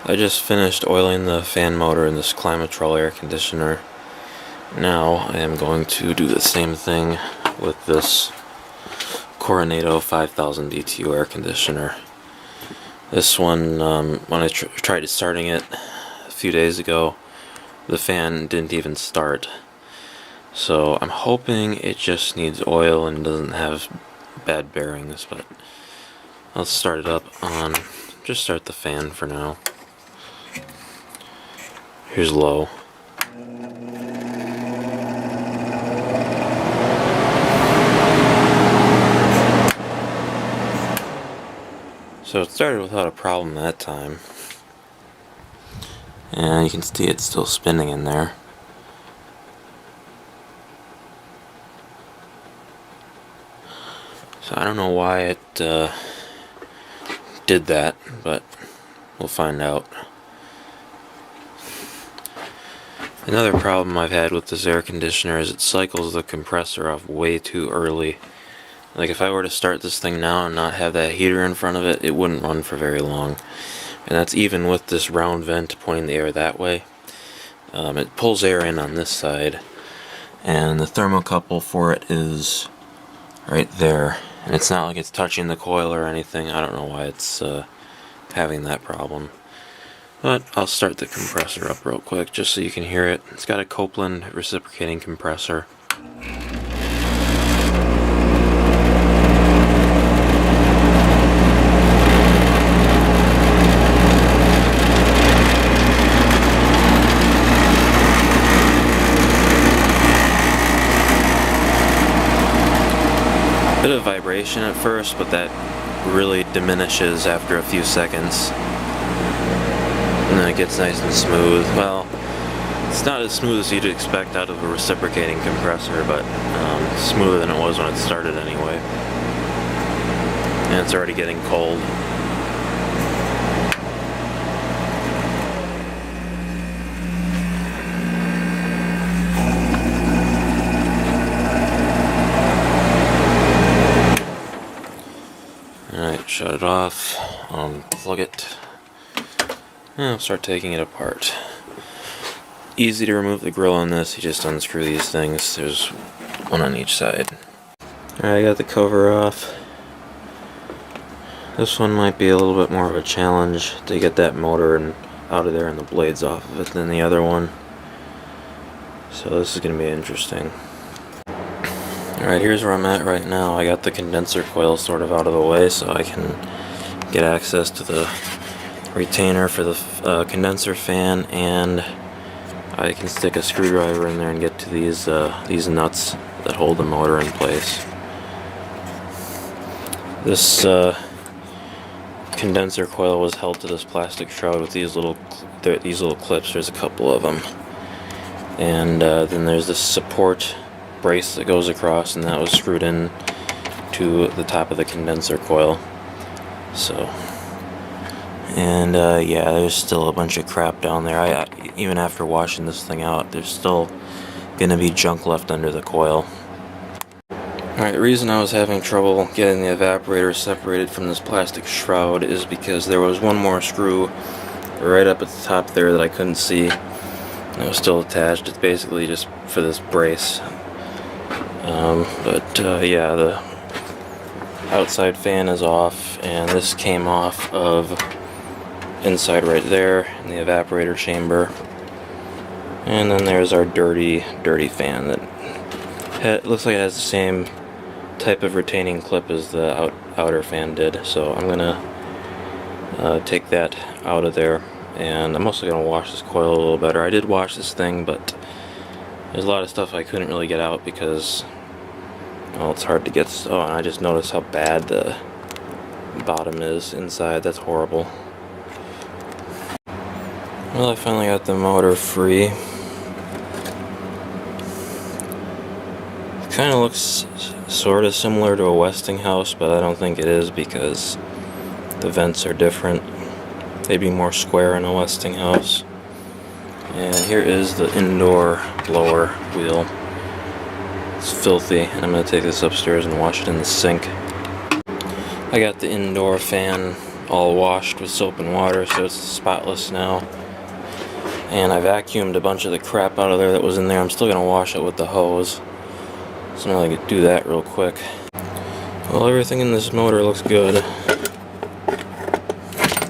I just finished oiling the fan motor in this Climatrol air conditioner. Now I am going to do the same thing with this Coronado 5000 BTU air conditioner. This one, when I tried starting it a few days ago, the fan didn't even start. So I'm hoping it just needs oil and doesn't have bad bearings, but I'll start it up on, just start the fan for now. Here's low. So it started without a problem that time. And you can see it's still spinning in there. So I don't know why it did that, but we'll find out. Another problem I've had with this air conditioner is it cycles the compressor off way too early. Like if I were to start this thing now and not have that heater in front of it, it wouldn't run for very long. And that's even with this round vent pointing the air that way. It pulls air in on this side, and the thermocouple for it is right there. And it's not like it's touching the coil or anything. I don't know why it's having that problem. But I'll start the compressor up real quick just so you can hear it. It's got a Copeland reciprocating compressor. Bit of vibration at first, but that really diminishes after a few seconds. And then it gets nice and smooth. Well, it's not as smooth as you'd expect out of a reciprocating compressor, but smoother than it was when it started anyway. And it's already getting cold. Alright, shut it off, unplug it, and I'll start taking it apart. Easy to remove the grill on this, you just unscrew these things, there's one on each side. Alright, I got the cover off. This one might be a little bit more of a challenge to get that motor and out of there and the blades off of it than the other one. So this is going to be interesting. Alright, here's where I'm at right now. I got the condenser coil sort of out of the way so I can get access to the retainer for the condenser fan, and I can stick a screwdriver in there and get to these nuts that hold the motor in place. This condenser coil was held to this plastic shroud with these little clips. There's a couple of them, and then there's this support brace that goes across, and that was screwed in to the top of the condenser coil. So, and yeah, there's still a bunch of crap down there. Even after washing this thing out, there's still gonna be junk left under the coil. Alright, the reason I was having trouble getting the evaporator separated from this plastic shroud is because there was one more screw right up at the top there that I couldn't see. And it was still attached. It's basically just for this brace. Yeah, the outside fan is off, and this came off of inside right there in the evaporator chamber. And then there's our dirty fan that looks like it has the same type of retaining clip as the outer fan did. So I'm gonna take that out of there, and I'm also gonna wash this coil a little better. I did wash this thing, but there's a lot of stuff I couldn't really get out because, well, it's hard to get. Oh, and I just noticed how bad the bottom is inside. That's horrible. Well, I finally got the motor free. It kind of looks sort of similar to a Westinghouse, but I don't think it is because the vents are different. They'd be more square in a Westinghouse. And here is the indoor blower wheel. It's filthy, and I'm going to take this upstairs and wash it in the sink. I got the indoor fan all washed with soap and water, so it's spotless now. And I vacuumed a bunch of the crap out of there that was in there. I'm still gonna wash it with the hose, so now I can do that real quick. Well, everything in this motor looks good.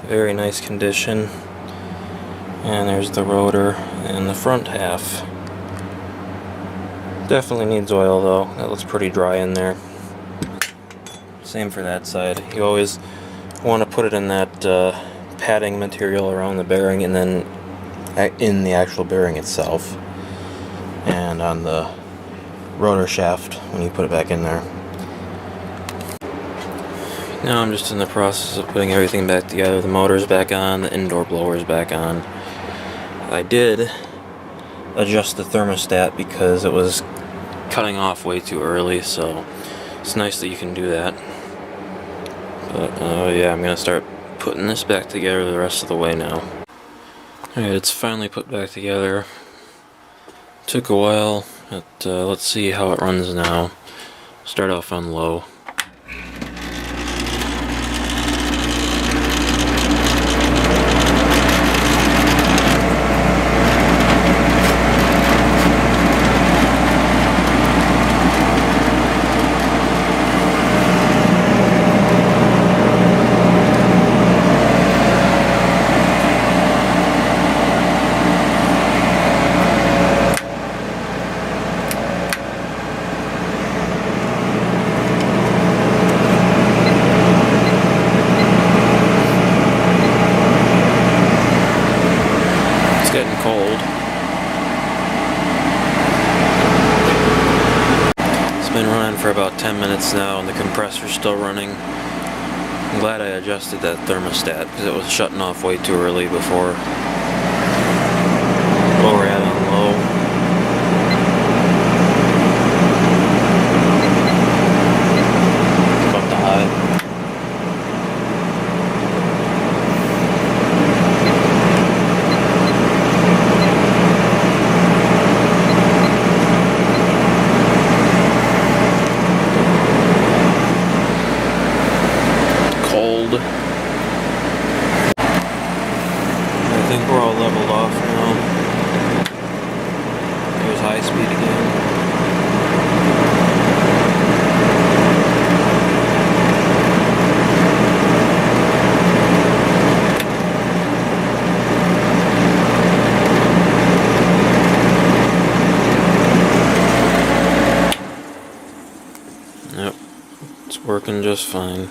Very nice condition. And there's the rotor and the front half. Definitely needs oil though. That looks pretty dry in there. Same for that side. You always want to put it in that padding material around the bearing, and then in the actual bearing itself, and on the rotor shaft when you put it back in there. Now I'm just in the process of putting everything back together. The motor's back on, the indoor blower's back on. I did adjust the thermostat because it was cutting off way too early, so it's nice that you can do that. But yeah, I'm gonna start putting this back together the rest of the way now. Alright, it's finally put back together. Took a while, but let's see how it runs now. Start off on low. Getting cold. It's been running for about 10 minutes now and the compressor's still running. I'm glad I adjusted that thermostat because it was shutting off way too early before. While we're at on low. About to high. I think we're all leveled off now. There's high speed again. Yep, it's working just fine.